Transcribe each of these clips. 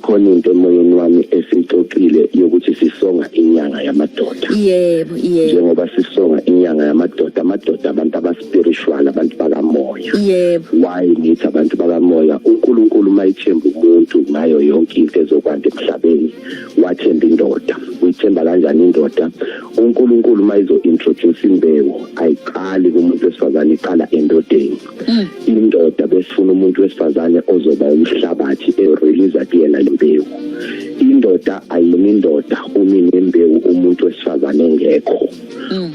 ikhona into emoyeni wami esixoxile yokuthi sisonga inyanga yamadoda. Yebo. Njengoba sisonga inyanga yamadoda, amadoda abantu abaspiritual, abantu bakamoya. Yebo. Why nithi abantu bakamoya? uNkulunkulu mayithemba umuntu ngayo yonke into ezokwanda emhlabeni, wathemba indoda. Uyithemba kanjani indoda? uNkulunkulu mayizo introduce imbewu, ayiqali kumuntu wesifazane, iqala endodeni. Indoda besifuna umuntu wesifazane ozoba umhlabathi erelease kuyena imbewu. Indoda ayini indoda umini imbewu umuntu wesifazane engekho.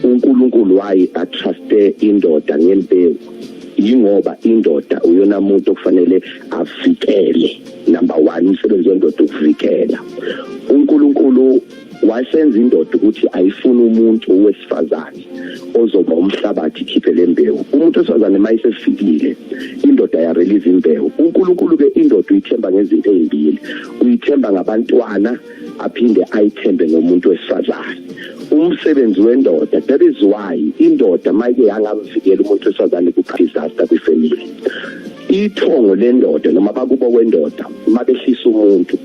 uNkulunkulu wayi atruste indoda ngembewu, yingoba indoda uyona umuntu okufanele avikele. Number 1, umsebenzi wendoda ukuvikela. uNkulunkulu wasenza indoda ukuthi ayifuna umuntu wesifazane ozoba umhlabathi ikhiphe lembewu. Umuntu wesifazane mayisefikile, indoda ya release imbewu. uNkulunkulu ke indoda uyithemba ngezinto ezimbili, uyithemba ngabantwana aphinde ayithembe ngomuntu wesifazane. Umsebenzi wendoda, that is why indoda mayike yangamvikela umuntu wesifazane ku-disaster kwifamily. Ithongo lendoda noma bakubo kwendoda mabehlisa umuntu,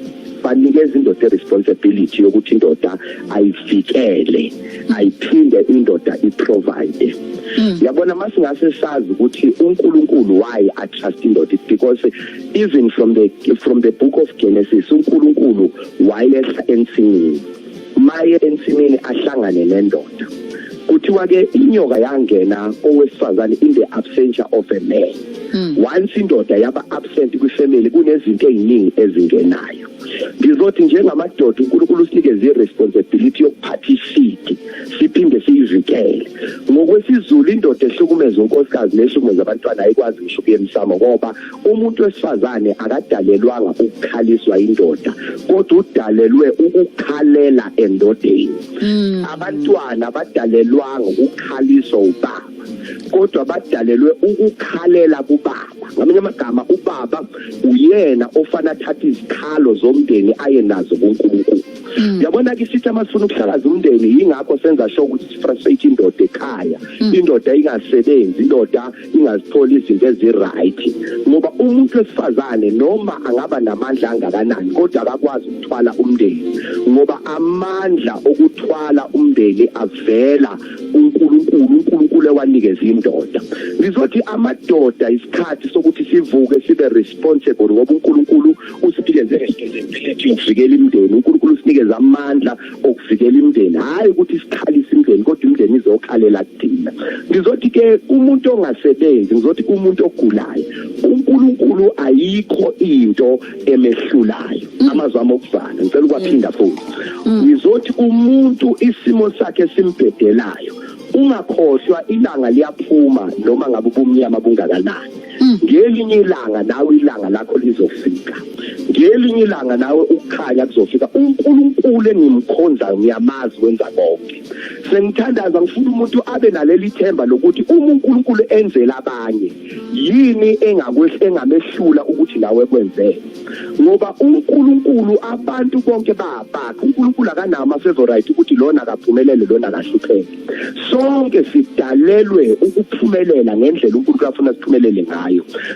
banikeza indoda responsibility yokuthi indoda ayivikele, ayiphinde indoda iprovide. Yabona masingase sazi ukuthi uNkulunkulu why trust indoda, because even from the book of Genesis uNkulunkulu wayehla ensimini, maye ensimini ahlangane nendoda. Kuthiwa ke inyoka yangena owesifazane in the absence of a man. Once indoda yaba absent kwifamily kunezinto eziningi ezingenayo. Ngizothi njengamadoda uNkulunkulu usinikeze iresponsibility yokuphatha isidi, siphinde siyivikele. Ngokwesizulu indoda ehlukumeza unkosikazi nehlukumeza abantwana ayikwazi ngisho kuyemsamo, ngoba umuntu wesifazane akadalelwanga ukukhaliswa indoda, kodwa udalelwe ukukhalela endodeni. Abantwana badalelwanga ukukhaliswa ubaba, kodwa badalelwe ukukhalela kubaba. Ngamanye amagama ubaba uyena ofana athatha izikhalo zomndeni aye nazo kuNkulunkulu. Yabona ke sithi amasifuna ukuhlakaza umndeni, yingakho senza sure ukuthi sifrustrate indoda ekhaya, indoda ingasebenzi, indoda ingazitholi izinto eziright. Ngoba umuntu wesifazane noma angaba namandla angakanani kodwa akakwazi ukuthwala umndeni, ngoba amandla okuthwala umndeni avela uNkulunkulu ewanikeza indoda. Ngizothi amadoda isikhathi sokuthi sivuke sibe responsible, ngoba uNkulunkulu usinikeze responsibility yokuvikela imndeni. uNkulunkulu usinikeze amandla okuvikela imndeni, hayi ukuthi sikhalise imndeni kodwa imndeni izokhalela kuthina. Ngizothi ke umuntu ongasebenzi, ngizothi umuntu ogulayo, uNkulunkulu ayikho into emehlulayo. Amazwi okufana ngicela ukwaphinda futhi. Ngizothi umuntu isimo sakhe simbhedelayo, ungakhohlwa ilanga liyaphuma noma ngabe ubumnyama bungakanani. Ngelinye ilanga nawe ilanga lakho lizofika, ngelinye ilanga nawe ukukhanya kuzofika. uNkulunkulu engimkhonzayo ngiyamazi wenza konke. Sengithandaza ngifuna umuntu abe naleli themba lokuthi uma uNkulunkulu enzela abanye, yini engamehlula ukuthi nawe kwenzeke. Ngoba uNkulunkulu abantu bonke bayabakha. uNkulunkulu akanawo ama-favorite ukuthi lona akaphumelele lona akahlupheke. Sonke sidalelwe ukuphumelela ngendlela uNkulunkulu afuna siphumelele ngayo.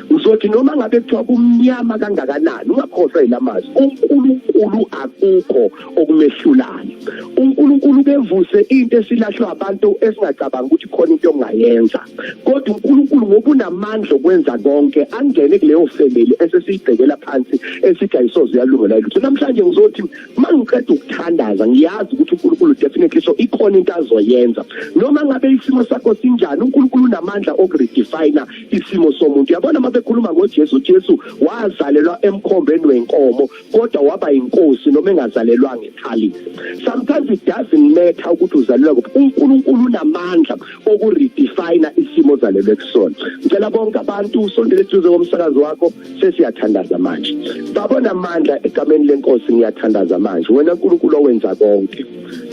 Uzothi noma ngabe kuthiwa kumnyama kangakanani, ungakhohlwa ilamazwi, uNkulunkulu akukho okumehlulayo. uNkulunkulu kevuse into esilahlwa abantu esingacabanga ukuthi khona into ongayenza, kodwa uNkulunkulu ngoba unamandla okwenza konke angene kuleyo family esesiyibhekela phansi esithi ayisoze yalungela lutho. Namhlanje ngizothi mangiqeda ukuthandaza ngiyazi ukuthi uNkulunkulu definitely so ikhona into azoyenza. Noma ngabe isimo sakho sinjani, uNkulunkulu unamandla okuredefine isimo somuntu. Yabona mabekhuluma ngoJesu, uJesu wazalelwa emkhombeni wenkomo kodwa waba inkosi noma engazalelwanga eKhalisi. Sometimes it doesn't matter ukuthi uzalelwa kuphi, uNkulunkulu unamandla okuredefine isimo ozalelwe kusona. Ngicela bonke abantu usondele eduze komsakazo wakho, sesiyathandaza manje. Babona amandla egameni lenkosi, ngiyathandaza manje. Wena uNkulunkulu owenza konke.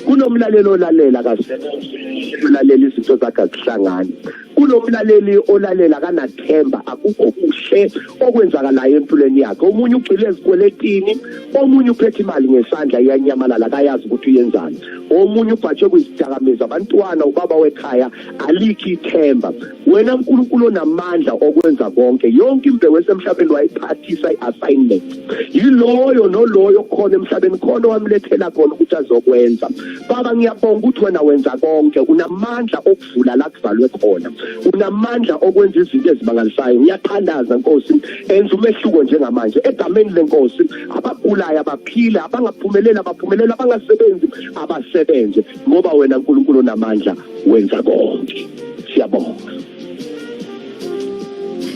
Kunomlalelo olalela kasebenzi, ulalela izinto zakhe zihlangane. kulo mlaleli olalela kanathemba akukho kuhle okwenzakalayo empilweni yakhe. Omunye ugcile ezikweletini, omunye uphethe imali ngesandla iyanyamalala akayazi ukuthi uyenzani, omunye ubhatshwe kwizidakamizwa, abantwana ubaba wekhaya alikho ithemba. Wena uNkulunkulu onamandla okwenza konke, yonke imbewu esemhlabeni wayiphathisa i-assignment. Yiloyo noloyo khona emhlabeni khona wamlethela khona ukuthi azokwenza. Baba ngiyabonga ukuthi wena wenza konke, unamandla okuvula la kuvalwe khona, unamandla okwenza izinto ezimangalisayo. Ngiyathandaza Nkosi, enza umehluko njengamanje egameni leNkosi. Abagulayo abaphile, abangaphumelela abaphumelela, abangasebenzi abasebenze, ngoba wena uNkulunkulu onamandla wenza konke. Siyabonga.